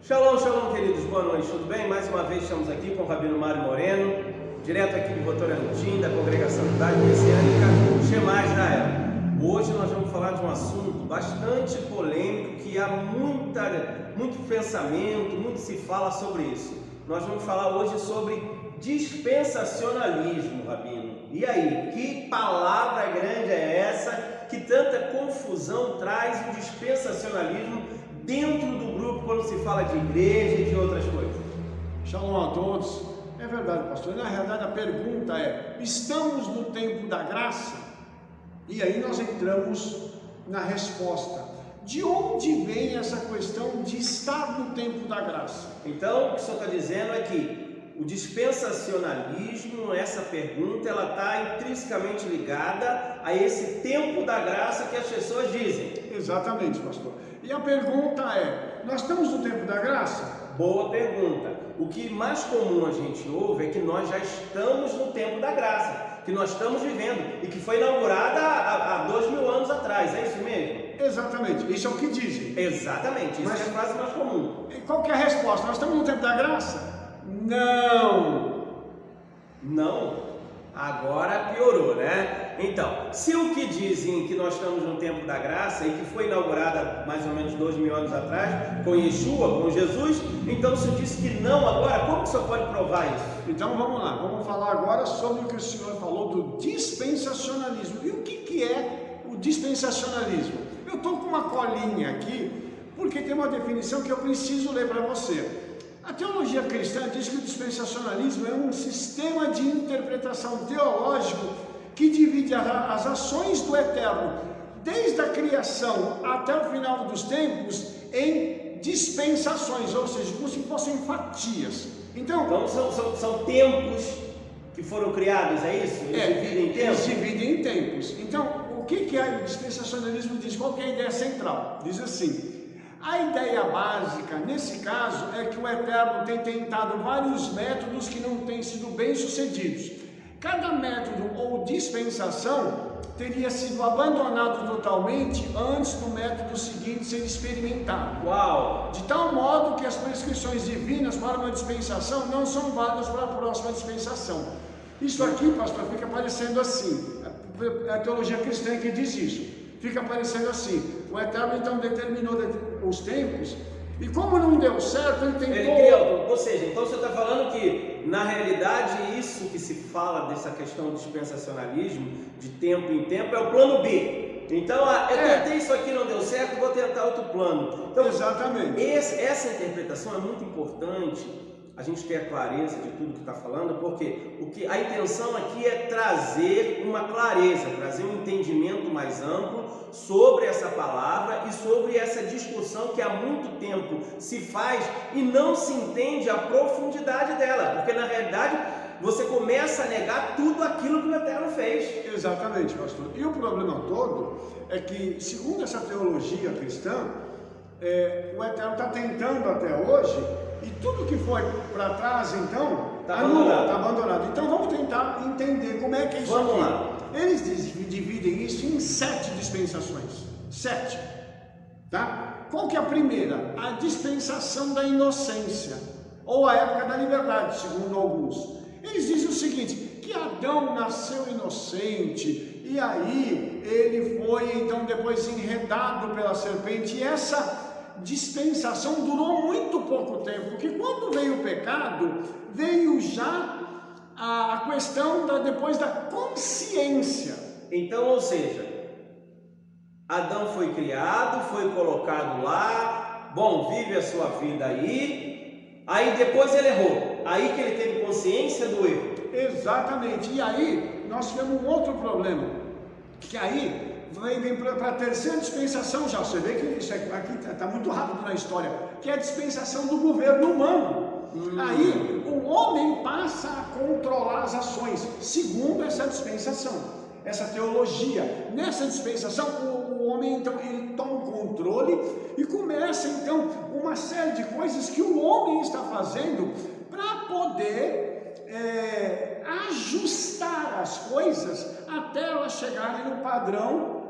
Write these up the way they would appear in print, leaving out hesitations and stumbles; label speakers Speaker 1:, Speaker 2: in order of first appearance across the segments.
Speaker 1: Shalom, shalom, queridos, boa noite, tudo bem? Mais uma vez estamos aqui com o Rabino Mário Moreno, direto aqui de Votorantim, da Congregação Judaica Messiânica Shema Israel. Hoje nós vamos falar de um assunto bastante polêmico, que há muito pensamento, muito se fala sobre isso. Nós vamos falar hoje sobre dispensacionalismo, Rabino. E aí, que palavra grande é essa que tanta confusão traz o dispensacionalismo dentro do grupo quando se fala de igreja e de outras coisas?
Speaker 2: Shalom a todos. É verdade, pastor. Na realidade, a pergunta é: estamos no tempo da graça? E aí nós entramos na resposta. De onde vem essa questão de estar no tempo da graça?
Speaker 1: Então, o que o senhor está dizendo é que o dispensacionalismo, essa pergunta, ela está intrinsecamente ligada a esse tempo da graça que as pessoas dizem.
Speaker 2: Exatamente, pastor. E a pergunta é: nós estamos no tempo da graça?
Speaker 1: Boa pergunta. O que mais comum a gente ouve é que nós já estamos no tempo da graça, que nós estamos vivendo e que foi inaugurada há 2000 anos atrás, é isso mesmo?
Speaker 2: Exatamente, isso é o que dizem.
Speaker 1: Exatamente, isso é a frase mais comum.
Speaker 2: E qual que é a resposta? Nós estamos no tempo da graça? Não!
Speaker 1: Não? Agora piorou, né? Então, se o que dizem que nós estamos no tempo da graça e que foi inaugurada mais ou menos 2000 anos atrás, com Yeshua, com Jesus, então o senhor disse que não agora, como que o senhor pode provar isso?
Speaker 2: Então vamos lá, vamos falar agora sobre o que o senhor falou do dispensacionalismo. E o que é o dispensacionalismo? Eu estou com uma colinha aqui, porque tem uma definição que eu preciso ler para você. A teologia cristã diz que o dispensacionalismo é um sistema de interpretação teológico que divide as ações do Eterno, desde a criação até o final dos tempos, em dispensações, ou seja, como se fossem fatias.
Speaker 1: Então são tempos que foram criados, é isso? Eles dividem em tempos?
Speaker 2: Eles dividem em tempos. Então, o que é o dispensacionalismo diz? Qual que é a ideia central? Diz assim: a ideia básica, nesse caso, é que o Eterno tem tentado vários métodos que não têm sido bem sucedidos. Cada método ou dispensação teria sido abandonado totalmente antes do método seguinte ser experimentado.
Speaker 1: Uau!
Speaker 2: De tal modo que as prescrições divinas para uma dispensação não são válidas para a próxima dispensação. Isso aqui, pastor, fica parecendo assim. A teologia cristã que diz isso. Fica parecendo assim: o Eterno então determinou os tempos, e como não deu certo, ele tentou...
Speaker 1: Ele criou, ou seja, então você está falando que, na realidade, isso que se fala dessa questão do dispensacionalismo, de tempo em tempo, é o plano B. Então, eu tentei isso aqui, não deu certo, vou tentar outro plano. Então,
Speaker 2: exatamente.
Speaker 1: Essa interpretação é muito importante, a gente ter a clareza de tudo que está falando, porque a intenção aqui é trazer uma clareza, trazer um entendimento mais amplo sobre essa palavra e sobre essa discussão que há muito tempo se faz e não se entende a profundidade dela, porque na realidade você começa a negar tudo aquilo que o Eterno fez.
Speaker 2: Exatamente, pastor. E o problema todo é que, segundo essa teologia cristã, o Eterno está tentando até hoje, e tudo que foi para trás, então, está abandonado. Então vamos tentar entender como é que é isso aqui.
Speaker 1: Vamos lá.
Speaker 2: Eles dividem isso em 7 dispensações. 7. Tá? Qual que é a primeira? A dispensação da inocência, ou a época da liberdade, segundo alguns. Eles dizem o seguinte: que Adão nasceu inocente, e aí ele foi então depois enredado pela serpente, e essa dispensação durou muito pouco tempo, porque quando veio o pecado, veio já a questão depois da consciência.
Speaker 1: Então, ou seja, Adão foi criado, foi colocado lá, bom, vive a sua vida aí depois ele errou, aí que ele teve consciência do erro.
Speaker 2: Exatamente, e aí nós tivemos um outro problema, que aí vem para a terceira dispensação já. Você vê que isso aqui está muito rápido na história, que é a dispensação do governo humano. Aí o homem passa a controlar as ações, segundo essa dispensação, essa teologia. Nessa dispensação, o homem então ele toma o controle e começa então uma série de coisas que o homem está fazendo para poder ajustar as coisas até elas chegarem no padrão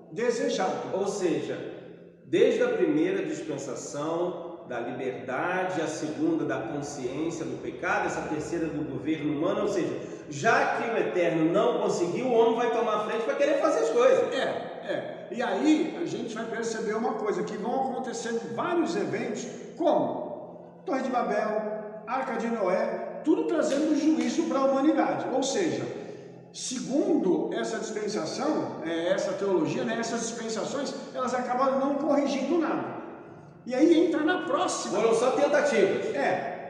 Speaker 2: desejado.
Speaker 1: Ou seja, Desde a primeira dispensação da liberdade, a segunda da consciência do pecado, essa terceira do governo humano, ou seja, já que o Eterno não conseguiu, o homem vai tomar a frente para querer fazer as coisas.
Speaker 2: E aí a gente vai perceber uma coisa, que vão acontecendo vários eventos, como Torre de Babel, Arca de Noé, tudo trazendo juízo para a humanidade. Ou seja, segundo essa dispensação, essa teologia, essas dispensações, elas acabaram não corrigindo nada. E aí entra na próxima.
Speaker 1: Foram só tentativas.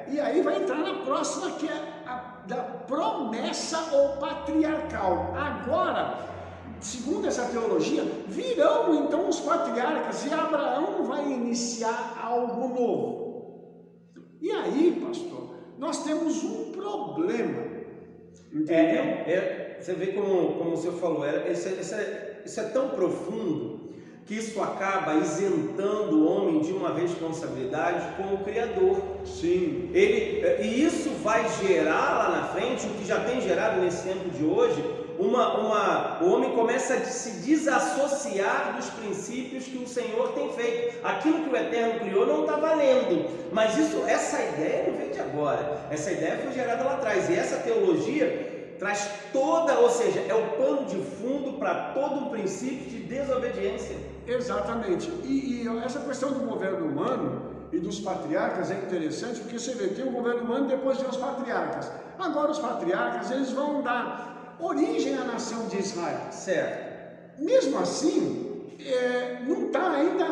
Speaker 2: E aí vai entrar na próxima, que é a da promessa ou patriarcal. Agora, segundo essa teologia, virão então os patriarcas e Abraão vai iniciar algo novo. E aí, pastor, nós temos um problema. Entendeu?
Speaker 1: Você vê como o senhor falou, isso é tão profundo que isso acaba isentando o homem de uma responsabilidade com o Criador.
Speaker 2: Sim.
Speaker 1: E isso vai gerar lá na frente, o que já tem gerado nesse tempo de hoje, o homem começa a se desassociar dos princípios que o Senhor tem feito. Aquilo que o Eterno criou não está valendo, mas essa ideia não vem de agora, essa ideia foi gerada lá atrás, e essa teologia traz ou seja, é o pano de fundo para todo um princípio de desobediência.
Speaker 2: Exatamente. E essa questão do governo humano e dos patriarcas é interessante, porque você vê, tem o governo humano e depois tem os patriarcas. Agora os patriarcas, eles vão dar origem à nação de Israel.
Speaker 1: Certo.
Speaker 2: Mesmo assim, não está ainda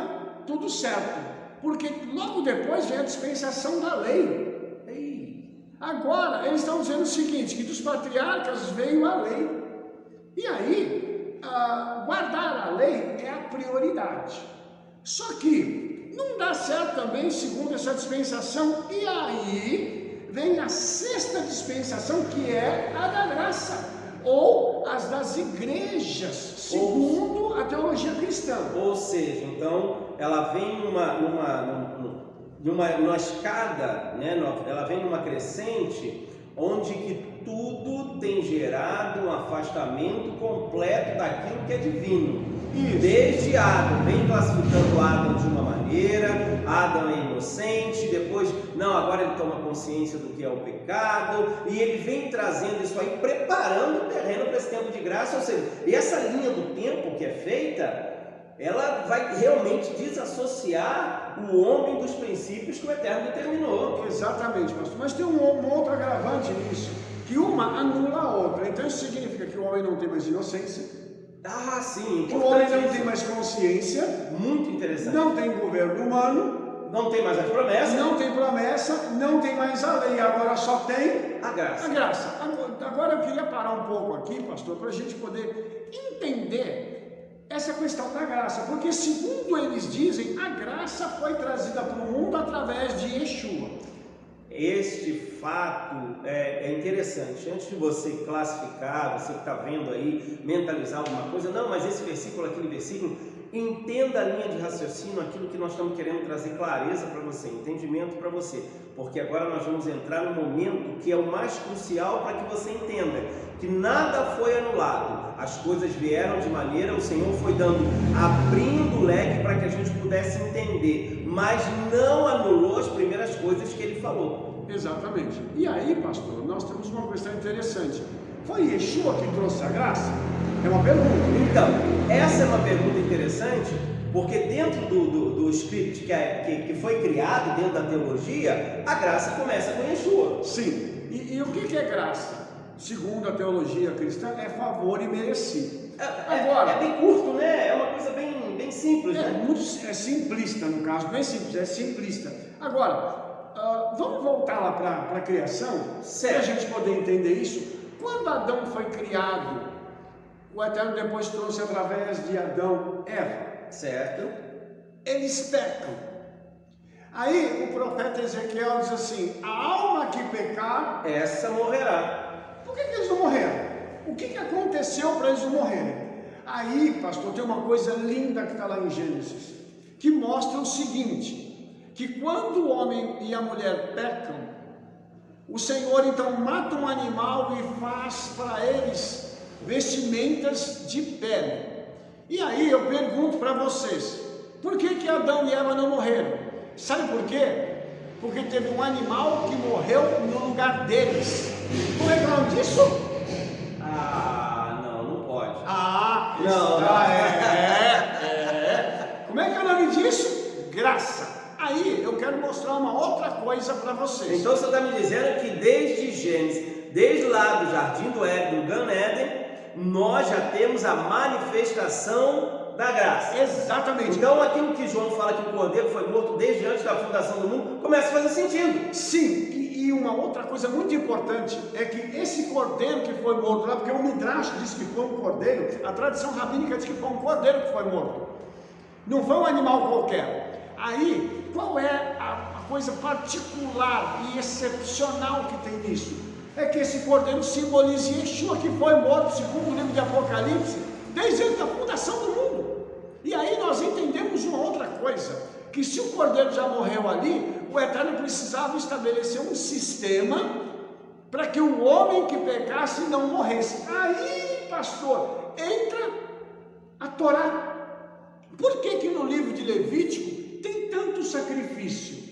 Speaker 2: tudo certo, porque logo depois vem a dispensação da lei. Agora, eles estão dizendo o seguinte, que dos patriarcas veio a lei. E aí, guardar a lei é a prioridade. Só que não dá certo também, segundo essa dispensação. E aí, vem a sexta dispensação, que é a da graça, ou as das igrejas, segundo a teologia cristã.
Speaker 1: Ou seja, então, ela vem numa escada, ela vem numa crescente, onde que tudo tem gerado um afastamento completo daquilo que é divino.
Speaker 2: Isso.
Speaker 1: Desde Adão, vem classificando Adão de uma maneira, Adão é inocente, depois, agora ele toma consciência do que é o pecado, e ele vem trazendo isso aí, preparando o terreno para esse tempo de graça, ou seja, e essa linha do tempo que é feita, ela vai realmente desassociar o homem dos princípios que o Eterno determinou.
Speaker 2: Exatamente, pastor. Mas tem um outro agravante nisso, que uma anula a outra. Então isso significa que o homem não tem mais inocência.
Speaker 1: Sim.
Speaker 2: Que o homem não tem mais consciência.
Speaker 1: Muito interessante.
Speaker 2: Não tem governo humano.
Speaker 1: Não tem mais as promessas.
Speaker 2: Não tem promessa, não tem mais a lei. Agora só tem
Speaker 1: a graça.
Speaker 2: A graça. Agora eu queria parar um pouco aqui, pastor, para a gente poder entender essa questão da graça, porque segundo eles dizem, a graça foi trazida para o mundo através de Yeshua.
Speaker 1: Este fato é interessante. Antes de você classificar, você que está vendo aí, mentalizar alguma coisa, mas esse versículo, aquele versículo, entenda a linha de raciocínio, aquilo que nós estamos querendo trazer clareza para você, entendimento para você, porque agora nós vamos entrar no momento que é o mais crucial para que você entenda que nada foi anulado, as coisas vieram de maneira, o Senhor foi abrindo o leque para que a gente pudesse entender, mas não anulou as primeiras coisas que Ele falou.
Speaker 2: Exatamente. E aí, pastor, nós temos uma questão interessante. Foi Yeshua que trouxe a graça? É uma pergunta.
Speaker 1: Então, essa é uma pergunta interessante, porque dentro do script que foi criado, dentro da teologia, a graça começa com Yeshua.
Speaker 2: Sim. E o que é graça? Segundo a teologia cristã, é favor imerecido.
Speaker 1: Agora, é bem curto, né? É uma coisa bem simples, né?
Speaker 2: É simplista, no caso, não é simples, é simplista. Agora, vamos voltar lá para a criação, para a gente poder entender isso. Quando Adão foi criado, o Eterno depois trouxe através de Adão Eva.
Speaker 1: Certo.
Speaker 2: Eles pecam. Aí o profeta Ezequiel diz assim: a alma que pecar,
Speaker 1: essa morrerá.
Speaker 2: Por que eles não morreram? O que aconteceu para eles não morrerem? Aí, pastor, tem uma coisa linda que está lá em Gênesis, que mostra o seguinte, que quando o homem e a mulher pecam, o Senhor então mata um animal e faz para eles vestimentas de pele. E aí eu pergunto para vocês, Por que Adão e Eva não morreram? Sabe por quê? Porque teve um animal que morreu no lugar deles. Não reclamam disso?
Speaker 1: Não pode.
Speaker 2: Não. Como é que é o nome disso? Graça. Aí eu quero mostrar uma outra coisa para vocês.
Speaker 1: Então você está me dizendo que desde Gênesis, desde lá do Jardim do Éden, do Gan Éden, nós já temos a manifestação da graça.
Speaker 2: Exatamente.
Speaker 1: Então aquilo que João fala que o cordeiro foi morto desde antes da fundação do mundo, começa a fazer sentido.
Speaker 2: Sim, e uma outra coisa muito importante é que esse cordeiro que foi morto lá, porque o Midrash diz que foi um cordeiro, a tradição rabínica diz que foi um cordeiro que foi morto. Não foi um animal qualquer. Aí, qual é a coisa particular e excepcional que tem nisso? É que esse cordeiro simboliza Yeshua, que foi morto, segundo o livro de Apocalipse, desde antes da fundação do mundo. E aí nós entendemos uma outra coisa, que se o cordeiro já morreu ali, o Eterno precisava estabelecer um sistema para que o homem que pecasse não morresse. Aí, pastor, entra a Torá. Por que no livro de Levítico tem tanto sacrifício?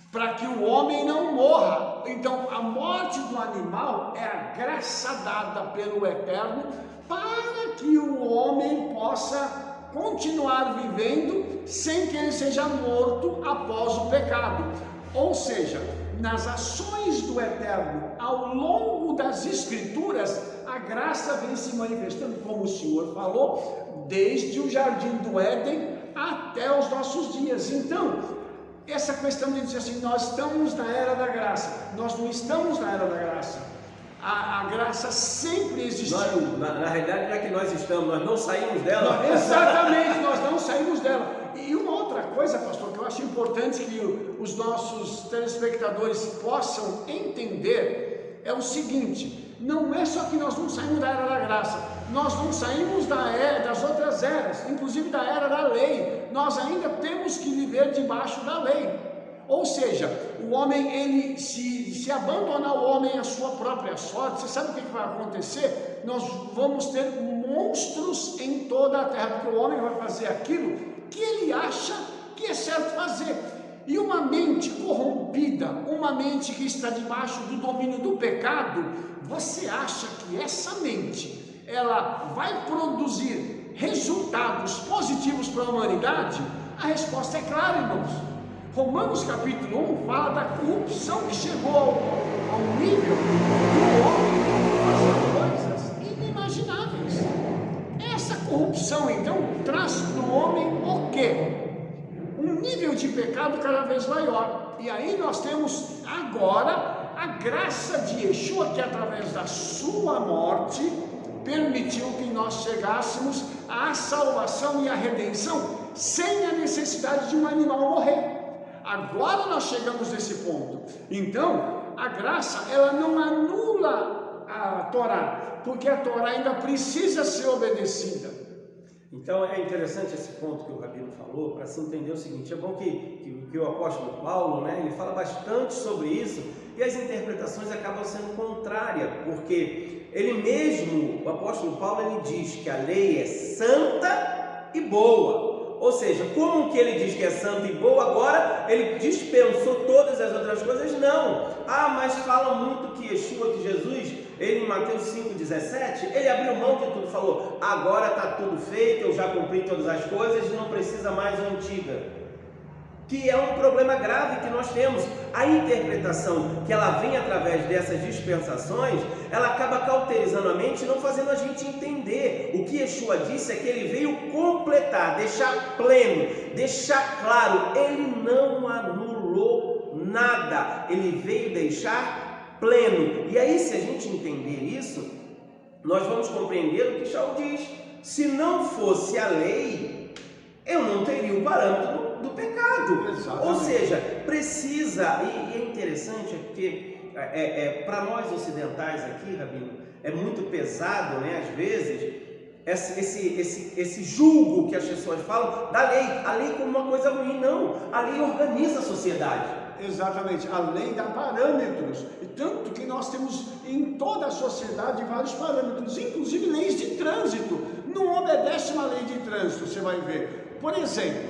Speaker 2: Para que o homem não morra. Então a morte do animal é a graça dada pelo Eterno para que o homem possa continuar vivendo sem que ele seja morto após o pecado. Ou seja, nas ações do Eterno ao longo das Escrituras, a graça vem se manifestando, como o Senhor falou, desde o Jardim do Éden até os nossos dias. Então, essa questão de dizer assim, nós estamos na era da graça, nós não estamos na era da graça. A graça sempre existiu.
Speaker 1: Na realidade, não é que nós estamos, nós não saímos dela.
Speaker 2: Exatamente, nós não saímos dela. E uma outra coisa, pastor, que eu acho importante que os nossos telespectadores possam entender, é o seguinte: não é só que nós não saímos da era da graça, nós não saímos das outras eras, inclusive da era da lei. Nós ainda temos que viver debaixo da lei. Ou seja, o homem, ele se abandonar o homem à sua própria sorte, você sabe o que vai acontecer? Nós vamos ter monstros em toda a terra, porque o homem vai fazer aquilo que ele acha que é certo fazer. E uma mente corrompida, uma mente que está debaixo do domínio do pecado, você acha que essa mente, ela vai produzir resultados positivos para a humanidade? A resposta é clara, irmãos. Romanos capítulo 1 fala da corrupção que chegou ao nível do homem fazer coisas inimagináveis. Essa corrupção, então, traz para o homem o quê? Um nível de pecado cada vez maior. E aí nós temos agora a graça de Yeshua, que através da sua morte permitiu que nós chegássemos à salvação e à redenção sem a necessidade de um animal morrer. Agora nós chegamos nesse ponto. Então, a graça, ela não anula a Torá, porque a Torá ainda precisa ser obedecida.
Speaker 1: Então é interessante esse ponto que o Rabino falou, para se entender o seguinte: é bom que o apóstolo Paulo, ele fala bastante sobre isso, e as interpretações acabam sendo contrárias, porque ele mesmo, o apóstolo Paulo, ele diz que a lei é santa e boa. Ou seja, como que ele diz que é santo e boa, agora ele dispensou todas as outras coisas? Não. Mas fala muito que Yeshua, que Jesus, ele em Mateus 5,17, ele abriu mão de tudo, falou: agora está tudo feito, eu já cumpri todas as coisas, não precisa mais a antiga. Que é um problema grave que nós temos. A interpretação que ela vem através dessas dispensações, ela acaba cauterizando a mente, não fazendo a gente entender. O que Yeshua disse é que ele veio completar, deixar pleno, deixar claro. Ele não anulou nada, ele veio deixar pleno. E aí, se a gente entender isso, nós vamos compreender o que Shaul diz: se não fosse a lei, eu não teria o parâmetro do pecado.
Speaker 2: Exatamente.
Speaker 1: Ou seja, precisa, e é interessante porque para nós ocidentais aqui, Rabino, é muito pesado, às vezes, esse julgo que as pessoas falam da lei, a lei como uma coisa ruim. Não, a lei organiza a sociedade.
Speaker 2: Exatamente, a lei dá parâmetros, e tanto que nós temos em toda a sociedade vários parâmetros, inclusive leis de trânsito. Não obedece uma lei de trânsito, você vai ver. Por exemplo,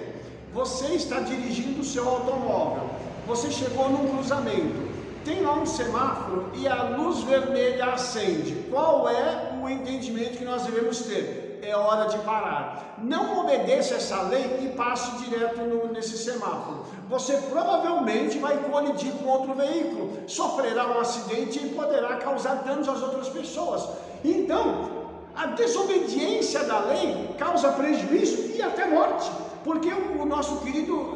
Speaker 2: Você está dirigindo o seu automóvel, você chegou num cruzamento, tem lá um semáforo e a luz vermelha acende. Qual é o entendimento que nós devemos ter? É hora de parar. Não obedeça essa lei e passe direto nesse semáforo. Você provavelmente vai colidir com outro veículo, sofrerá um acidente e poderá causar danos às outras pessoas. Então, a desobediência da lei causa prejuízo e até morte. Porque o nosso querido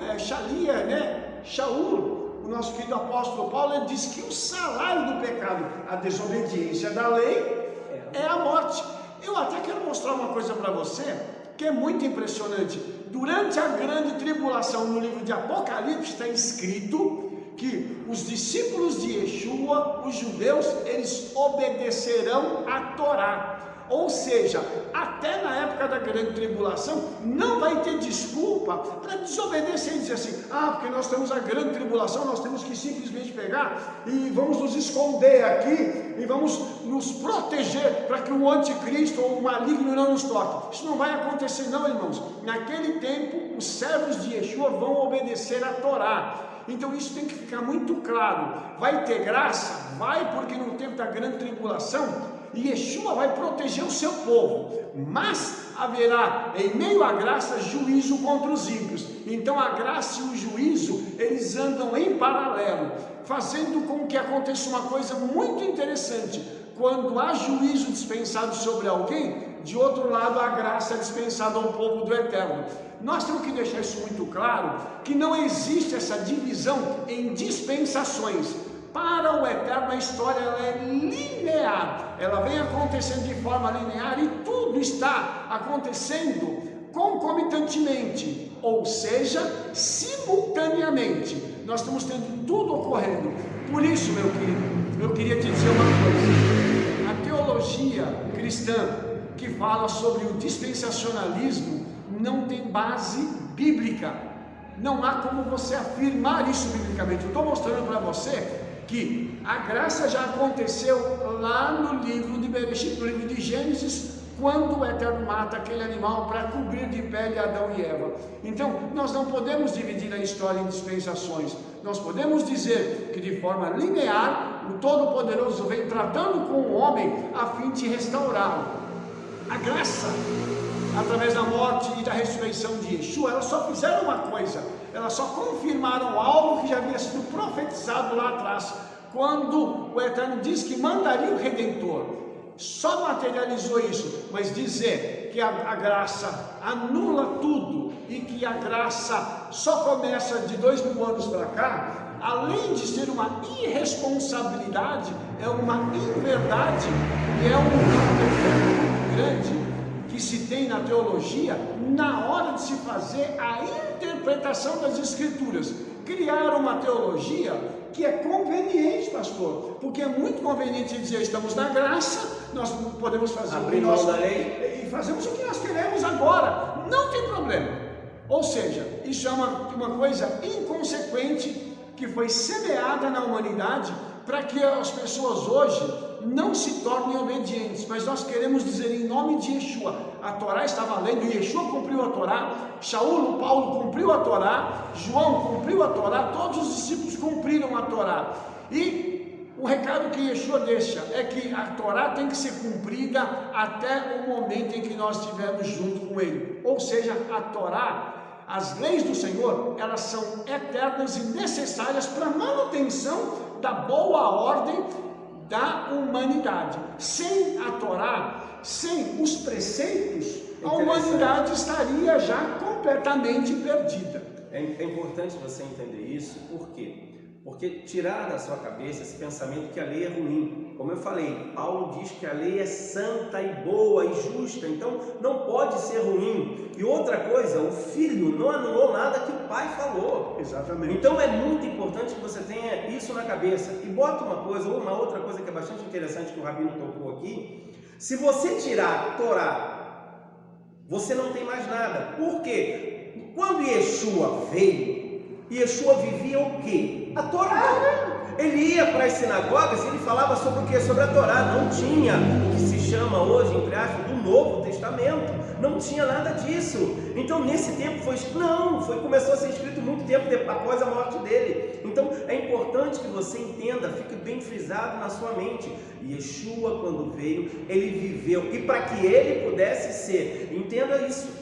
Speaker 2: Shaul, o nosso querido apóstolo Paulo, ele diz que o salário do pecado, a desobediência da lei, é a morte. Eu até quero mostrar uma coisa para você, que é muito impressionante. Durante a grande tribulação, no livro de Apocalipse, está escrito que os discípulos de Yeshua, os judeus, eles obedecerão à Torá. Ou seja, até na época da grande tribulação, não vai ter desculpa para desobedecer e dizer assim: porque nós temos a grande tribulação, nós temos que simplesmente pegar e vamos nos esconder aqui e vamos nos proteger para que o anticristo ou o maligno não nos toque. Isso não vai acontecer não, irmãos. Naquele tempo, os servos de Yeshua vão obedecer a Torá. Então isso tem que ficar muito claro. Vai ter graça? Vai, porque no tempo da grande tribulação, Yeshua vai proteger o seu povo, mas haverá em meio à graça juízo contra os ímpios. Então a graça e o juízo, eles andam em paralelo, fazendo com que aconteça uma coisa muito interessante. Quando há juízo dispensado sobre alguém, de outro lado a graça é dispensada ao povo do Eterno. Nós temos que deixar isso muito claro, que não existe essa divisão em dispensações. Para o Eterno a história ela é linear, ela vem acontecendo de forma linear e tudo está acontecendo concomitantemente, ou seja, simultaneamente. Nós estamos tendo tudo ocorrendo. Por isso, meu querido, eu queria te dizer uma coisa: a teologia cristã que fala sobre o dispensacionalismo não tem base bíblica. Não há como você afirmar isso biblicamente. Eu estou mostrando para você que a graça já aconteceu lá no livro de Bereshit, no livro de Gênesis, quando o Eterno mata aquele animal para cobrir de pele Adão e Eva. Então, nós não podemos dividir a história em dispensações. Nós podemos dizer que de forma linear, o Todo-Poderoso vem tratando com o homem a fim de restaurá-lo. A graça, através da morte e da ressurreição de Yeshua, elas só fizeram uma coisa: elas só confirmaram algo que já havia sido profetizado lá atrás, quando o Eterno disse que mandaria o Redentor. Só materializou isso, mas dizer que a graça anula tudo e que a graça só começa de 2000 anos para cá, além de ser uma irresponsabilidade, é uma inverdade e é um defeito muito grande que se tem na teologia na hora de se fazer a interpretação das Escrituras. Criar uma teologia que é conveniente, pastor, porque é muito conveniente dizer: estamos na graça, nós podemos fazer
Speaker 1: abrir mão da lei
Speaker 2: e fazemos o que nós queremos agora, não tem problema. Ou seja, isso é uma coisa inconsequente que foi semeada na humanidade para que as pessoas hoje não se tornem obedientes. Mas nós queremos dizer em nome de Yeshua: a Torá está valendo, Yeshua cumpriu a Torá, Shaul, Paulo cumpriu a Torá, João cumpriu a Torá, todos os discípulos cumpriram a Torá. E o recado que Yeshua deixa é que a Torá tem que ser cumprida até o momento em que nós estivermos junto com Ele. Ou seja, a Torá, as leis do Senhor, elas são eternas e necessárias para a manutenção da boa ordem da humanidade. Sem a Torá, sem os preceitos, a humanidade estaria já completamente perdida.
Speaker 1: É importante você entender isso. Por quê? Porque tirar da sua cabeça esse pensamento que a lei é ruim. Como eu falei, Paulo diz que a lei é santa e boa e justa, então não pode ser ruim. E outra coisa, o filho não anulou nada que o pai falou.
Speaker 2: Exatamente.
Speaker 1: Então é muito importante que você tenha isso na cabeça. E bota uma outra coisa que é bastante interessante que o Rabino tocou aqui: se você tirar a Torá, você não tem mais nada. Por quê? Quando Yeshua veio, Yeshua vivia o quê? A Torá. Ele ia para as sinagogas e ele falava sobre o quê? Sobre a Torá. Não tinha o que se chama hoje, entre aspas, do Novo Testamento. Não tinha nada disso. Então, nesse tempo começou a ser escrito muito tempo após a morte dele. Então, é importante que você entenda, fique bem frisado na sua mente. Yeshua, quando veio, ele viveu, e para que ele pudesse ser, entenda isso,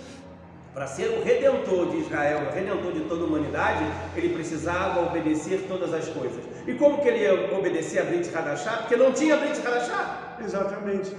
Speaker 1: para ser o Redentor de Israel, o Redentor de toda a humanidade, ele precisava obedecer todas as coisas. E como que ele ia obedecer a Brit Hadashah? Porque não tinha Brit Hadashah.
Speaker 2: Exatamente.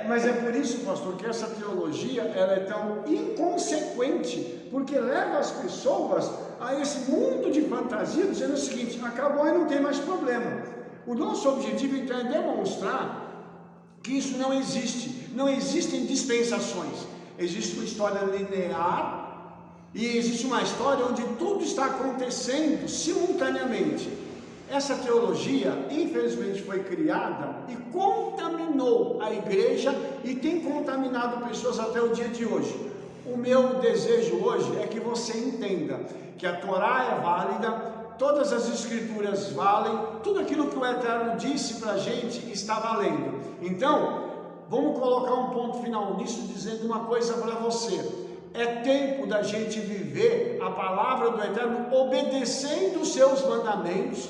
Speaker 2: Mas é por isso, pastor, que essa teologia ela é tão inconsequente, porque leva as pessoas a esse mundo de fantasia, dizendo o seguinte: acabou e não tem mais problema. O nosso objetivo então é demonstrar que isso não existe. Não existem dispensações. Existe uma história linear e existe uma história onde tudo está acontecendo simultaneamente. Essa teologia, infelizmente, foi criada e contaminou a igreja e tem contaminado pessoas até o dia de hoje. O meu desejo hoje é que você entenda que a Torá é válida, todas as escrituras valem, tudo aquilo que o Eterno disse para a gente está valendo. Então, vamos colocar um ponto final nisso, dizendo uma coisa para você: é tempo da gente viver a palavra do Eterno, obedecendo os seus mandamentos,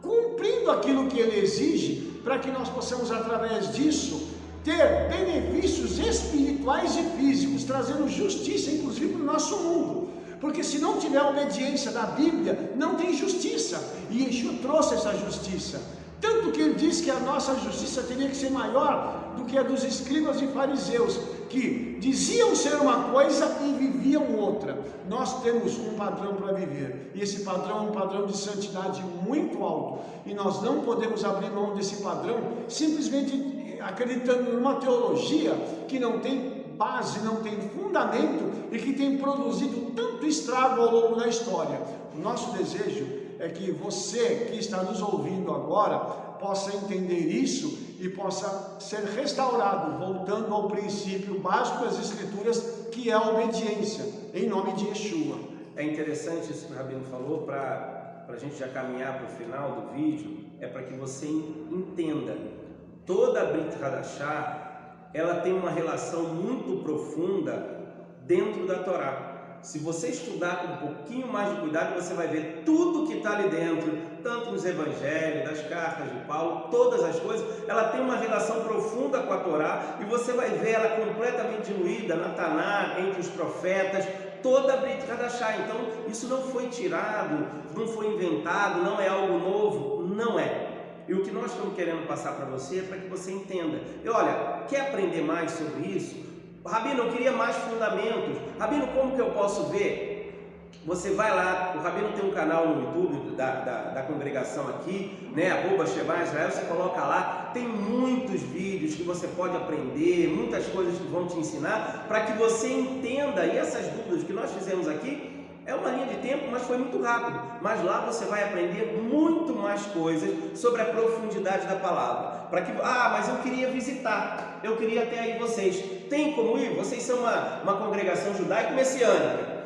Speaker 2: cumprindo aquilo que ele exige, para que nós possamos, através disso, ter benefícios espirituais e físicos, trazendo justiça, inclusive, para o nosso mundo. Porque se não tiver obediência da Bíblia, não tem justiça, e Yeshua trouxe essa justiça. Tanto que ele diz que a nossa justiça teria que ser maior do que a dos escribas e fariseus, que diziam ser uma coisa e viviam outra. Nós temos um padrão para viver, e esse padrão é um padrão de santidade muito alto, e nós não podemos abrir mão desse padrão simplesmente acreditando numa teologia que não tem base, não tem fundamento e que tem produzido tanto estrago ao longo da história. O nosso desejo é que você que está nos ouvindo agora possa entender isso e possa ser restaurado, voltando ao princípio básico das Escrituras, que é a obediência, em nome de Yeshua.
Speaker 1: É interessante isso que o Rabino falou, para a gente já caminhar para o final do vídeo, é para que você entenda, toda a Brit Hadashah, ela tem uma relação muito profunda dentro da Torá. Se você estudar com um pouquinho mais de cuidado, você vai ver tudo que está ali dentro, tanto nos evangelhos, das cartas de Paulo, todas as coisas, ela tem uma relação profunda com a Torá, e você vai ver ela completamente diluída na Taná, entre os profetas, toda a Brit Hadashah. Então, isso não foi tirado, não foi inventado, não é algo novo, não é. E o que nós estamos querendo passar para você é para que você entenda. E olha, quer aprender mais sobre isso? Rabino, eu queria mais fundamentos. Rabino, como que eu posso ver? Você vai lá, o Rabino tem um canal no YouTube da congregação aqui, né? @Sheba Israel, você coloca lá, tem muitos vídeos que você pode aprender, muitas coisas que vão te ensinar, para que você entenda. E essas dúvidas que nós fizemos aqui, é uma linha de tempo, mas foi muito rápido. Mas lá você vai aprender muito mais coisas sobre a profundidade da palavra. Para que, mas eu queria visitar, eu queria ter aí vocês. Tem como ir? Vocês são uma congregação judaico-messiânica.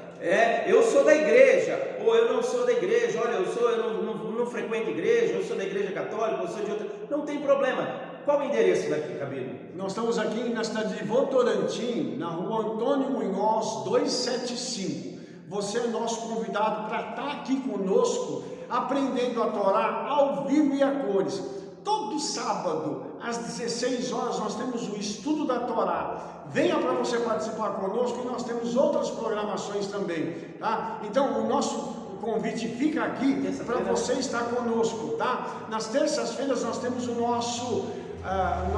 Speaker 1: Eu sou da igreja, ou eu não sou da igreja. Olha, eu não frequento igreja, eu sou da igreja católica, eu sou de outra. Não tem problema. Qual o endereço daqui, Rabino?
Speaker 2: Nós estamos aqui na cidade de Votorantim, na rua Antônio Munhoz, 275. Você é nosso convidado para estar aqui conosco, aprendendo a Torá ao vivo e a cores. Todo sábado, às 16 horas, nós temos o estudo da Torá. Venha para você participar conosco, e nós temos outras programações também, tá? Então, o nosso convite fica aqui para você estar conosco, tá? Nas terças-feiras nós temos o nosso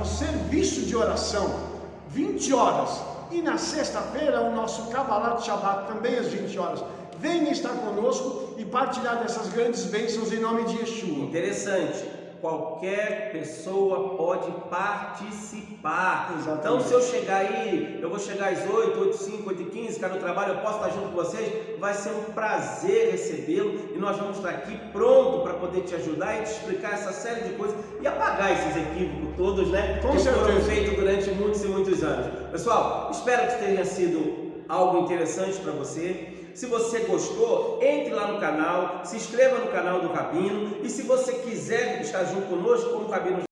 Speaker 2: serviço de oração, 20 horas. E na sexta-feira, o nosso Kabbalat Shabbat, também às 20 horas. Venha estar conosco e partilhar dessas grandes bênçãos em nome de Yeshua.
Speaker 1: Interessante, qualquer pessoa pode participar.
Speaker 2: Exatamente.
Speaker 1: Então, se eu chegar aí, eu vou chegar às 8, 8h05, 8h15, cara, no trabalho, eu posso estar junto com vocês, vai ser um prazer recebê-lo, e nós vamos estar aqui pronto para poder te ajudar e te explicar essa série de coisas e apagar esses equívocos todos, né?
Speaker 2: Com
Speaker 1: que
Speaker 2: certeza.
Speaker 1: Foram feitos durante muitos e muitos anos. Pessoal, espero que tenha sido algo interessante para você. Se você gostou, entre lá no canal, se inscreva no canal do Rabino, e se você quiser estar junto conosco, como o Rabino